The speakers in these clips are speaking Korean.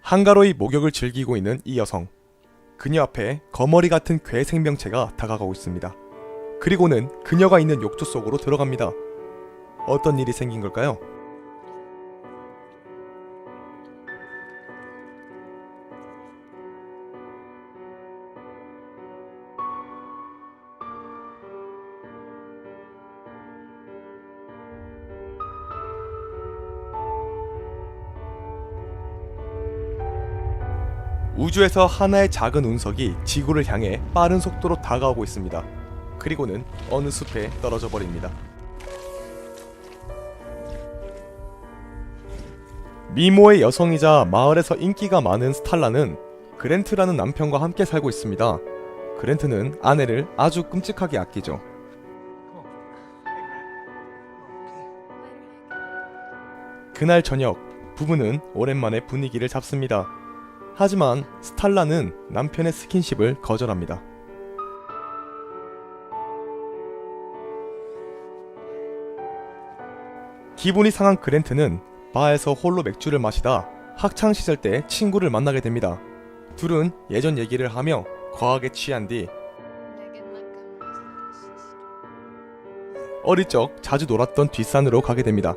한가로이 목욕을 즐기고 있는 이 여성. 그녀 앞에 거머리 같은 괴 생명체가 다가가고 있습니다. 그리고는 그녀가 있는 욕조 속으로 들어갑니다. 어떤 일이 생긴 걸까요? 우주에서 하나의 작은 운석이 지구를 향해 빠른 속도로 다가오고 있습니다. 그리고는 어느 숲에 떨어져 버립니다. 미모의 여성이자 마을에서 인기가 많은 스탈라는 그랜트라는 남편과 함께 살고 있습니다. 그랜트는 아내를 아주 끔찍하게 아끼죠. 그날 저녁, 부부는 오랜만에 분위기를 잡습니다. 하지만 스탈라는 남편의 스킨십을 거절합니다. 기분이 상한 그랜트는 바에서 홀로 맥주를 마시다 학창시절 때 친구를 만나게 됩니다. 둘은 예전 얘기를 하며 과하게 취한 뒤 어릴 적 자주 놀았던 뒷산으로 가게 됩니다.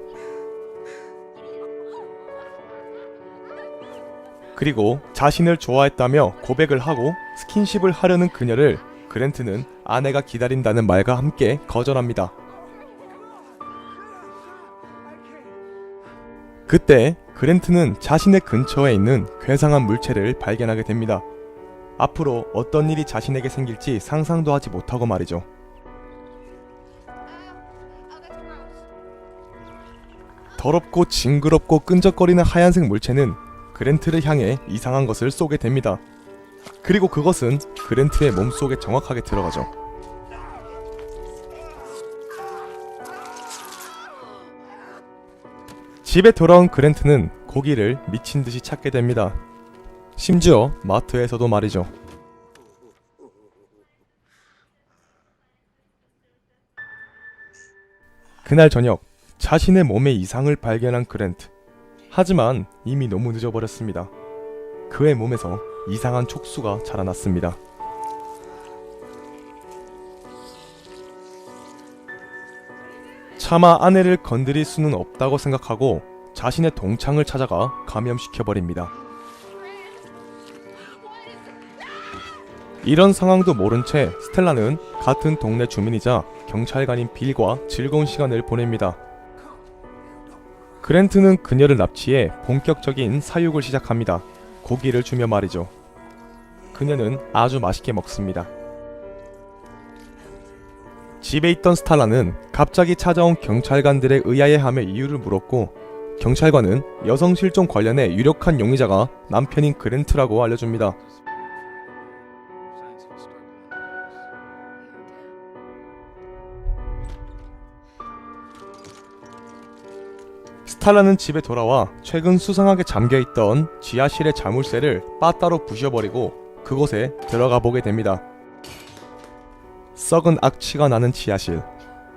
그리고 자신을 좋아했다며 고백을 하고 스킨십을 하려는 그녀를 그랜트는 아내가 기다린다는 말과 함께 거절합니다. 그때 그랜트는 자신의 근처에 있는 괴상한 물체를 발견하게 됩니다. 앞으로 어떤 일이 자신에게 생길지 상상도 하지 못하고 말이죠. 더럽고 징그럽고 끈적거리는 하얀색 물체는 그랜트를 향해 이상한 것을 쏘게 됩니다. 그리고 그것은 그랜트의 몸속에 정확하게 들어가죠. 집에 돌아온 그랜트는 고기를 미친듯이 찾게 됩니다. 심지어 마트에서도 말이죠. 그날 저녁, 자신의 몸에 이상을 발견한 그랜트. 하지만 이미 너무 늦어버렸습니다. 그의 몸에서 이상한 촉수가 자라났습니다. 차마 아내를 건드릴 수는 없다고 생각하고 자신의 동창을 찾아가 감염시켜버립니다. 이런 상황도 모른 채 스텔라는 같은 동네 주민이자 경찰관인 빌과 즐거운 시간을 보냅니다. 그랜트는 그녀를 납치해 본격적인 사육을 시작합니다. 고기를 주며 말이죠. 그녀는 아주 맛있게 먹습니다. 집에 있던 스탈라는 갑자기 찾아온 경찰관들의 의아해함에 이유를 물었고 경찰관은 여성 실종 관련해 유력한 용의자가 남편인 그랜트라고 알려줍니다. 스탈라는 집에 돌아와 최근 수상하게 잠겨있던 지하실의 자물쇠를 빠따로 부셔버리고 그곳에 들어가 보게 됩니다. 썩은 악취가 나는 지하실.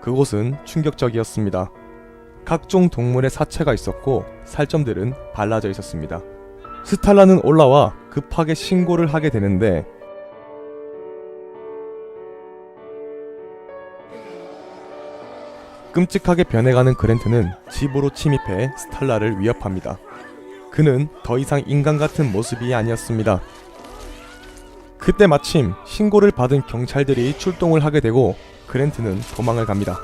그곳은 충격적이었습니다. 각종 동물의 사체가 있었고 살점들은 발라져 있었습니다. 스탈라는 올라와 급하게 신고를 하게 되는데 끔찍하게 변해가는 그랜트는 집으로 침입해 스탈라를 위협합니다. 그는 더 이상 인간 같은 모습이 아니었습니다. 그때 마침 신고를 받은 경찰들이 출동을 하게 되고 그랜트는 도망을 갑니다.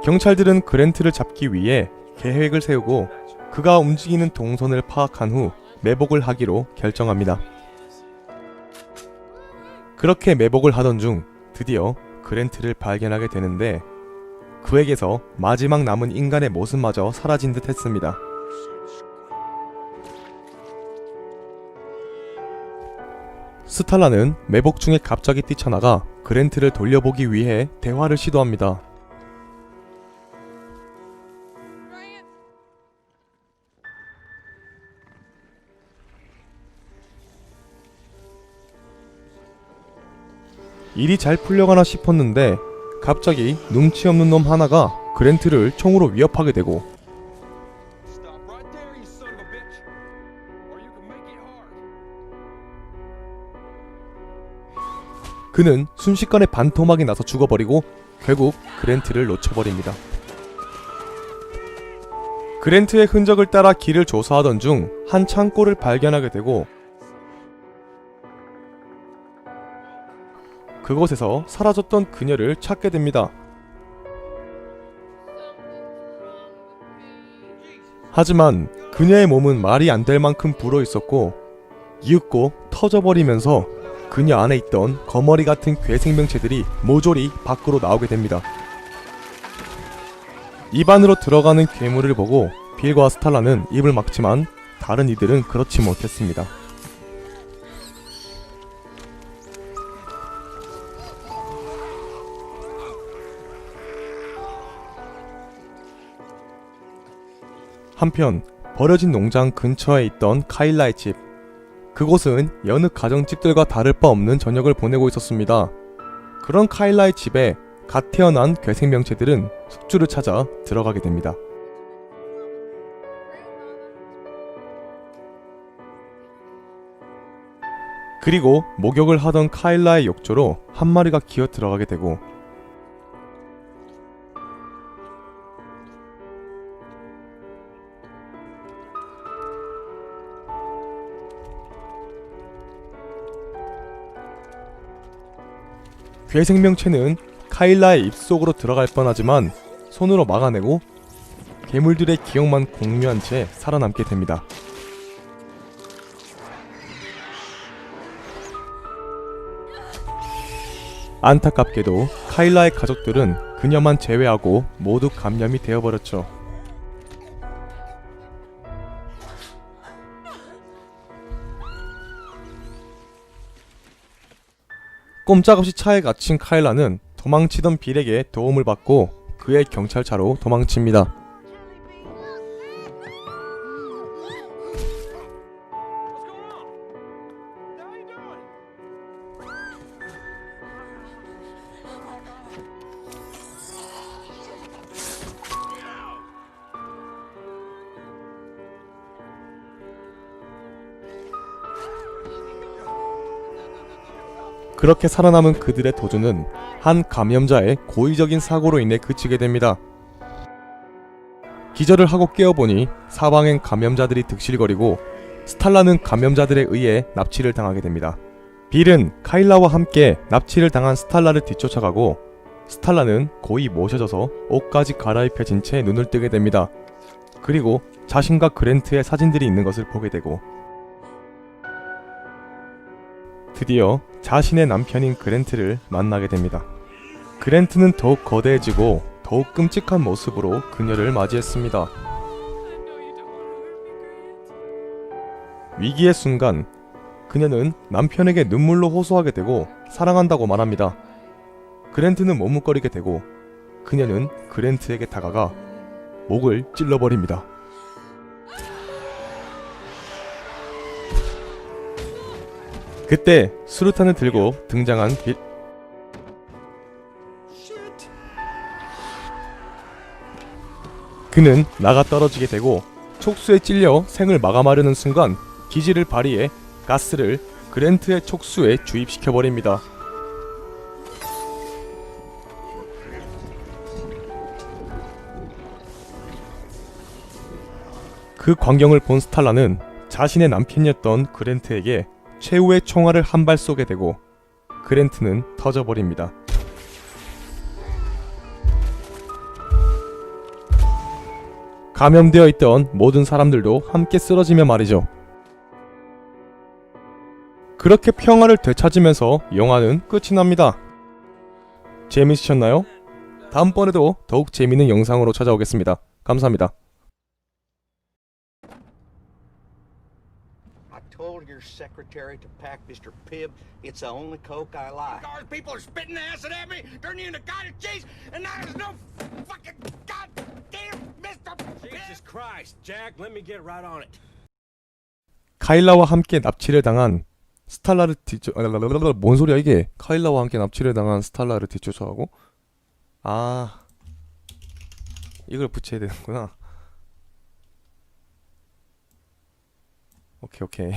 경찰들은 그랜트를 잡기 위해 계획을 세우고 그가 움직이는 동선을 파악한 후 매복을 하기로 결정합니다. 그렇게 매복을 하던 중 드디어 그랜트를 발견하게 되는데 그에게서 마지막 남은 인간의 모습마저 사라진 듯 했습니다. 스탈라는 매복 중에 갑자기 뛰쳐나가 그랜트를 돌려보기 위해 대화를 시도합니다. 일이 잘 풀려가나 싶었는데 갑자기 눈치 없는 놈 하나가 그랜트를 총으로 위협하게 되고 그는 순식간에 반토막이 나서 죽어버리고 결국 그랜트를 놓쳐버립니다. 그랜트의 흔적을 따라 길을 조사하던 중 한 창고를 발견하게 되고 그곳에서 사라졌던 그녀를 찾게 됩니다. 하지만 그녀의 몸은 말이 안 될 만큼 불어 있었고 이윽고 터져버리면서 그녀 안에 있던 거머리 같은 괴생명체들이 모조리 밖으로 나오게 됩니다. 입 안으로 들어가는 괴물을 보고 빌과 스탈라는 입을 막지만 다른 이들은 그렇지 못했습니다. 한편 버려진 농장 근처에 있던 카일라의 집, 그곳은 여느 가정집들과 다를 바 없는 저녁을 보내고 있었습니다. 그런 카일라의 집에 갓 태어난 괴생명체들은 숙주를 찾아 들어가게 됩니다. 그리고 목욕을 하던 카일라의 욕조로 한 마리가 기어 들어가게 되고 괴생명체는 카일라의 입속으로 들어갈 뻔하지만 손으로 막아내고 괴물들의 기억만 공유한 채 살아남게 됩니다. 안타깝게도 카일라의 가족들은 그녀만 제외하고 모두 감염이 되어버렸죠. 꼼짝없이 차에 갇힌 카일라는 도망치던 빌에게 도움을 받고 그의 경찰차로 도망칩니다. 그렇게 살아남은 그들의 도주는 한 감염자의 고의적인 사고로 인해 그치게 됩니다. 기절을 하고 깨어보니 사방엔 감염자들이 득실거리고 스탈라는 감염자들에 의해 납치를 당하게 됩니다. 빌은 카일라와 함께 납치를 당한 스탈라를 뒤쫓아가고 스탈라는 고이 모셔져서 옷까지 갈아입혀진 채 눈을 뜨게 됩니다. 그리고 자신과 그랜트의 사진들이 있는 것을 보게 되고 드디어 자신의 남편인 그랜트를 만나게 됩니다. 그랜트는 더욱 거대해지고 더욱 끔찍한 모습으로 그녀를 맞이했습니다. 위기의 순간 그녀는 남편에게 눈물로 호소하게 되고 사랑한다고 말합니다. 그랜트는 머뭇거리게 되고 그녀는 그랜트에게 다가가 목을 찔러버립니다. 그때 수류탄을 들고 등장한 빌. 그는 나가 떨어지게 되고 촉수에 찔려 생을 마감하려는 순간 기지를 발휘해 가스를 그랜트의 촉수에 주입시켜버립니다. 그 광경을 본 스탈라는 자신의 남편이었던 그랜트에게 최후의 총알을 한 발 쏘게 되고 그랜트는 터져버립니다. 감염되어 있던 모든 사람들도 함께 쓰러지며 말이죠. 그렇게 평화를 되찾으면서 영화는 끝이 납니다. 재밌으셨나요? 다음번에도 더욱 재밌는 영상으로 찾아오겠습니다. 감사합니다. Told your secretary to pack Mr. Pibb. It's the only Coke I like. Guard people are spitting acid at me, turning you into cottage cheese, and now there's no fucking goddamn Mr. Jesus Christ, Jack, let me get right on it. 카일라와 함께 납치를 당한 스탈라를 뭔 소리야 이게? 카일라와 함께 납치를 당한 스탈라를 뒤쫓아가고 이걸 붙여야 되는구나. 오케이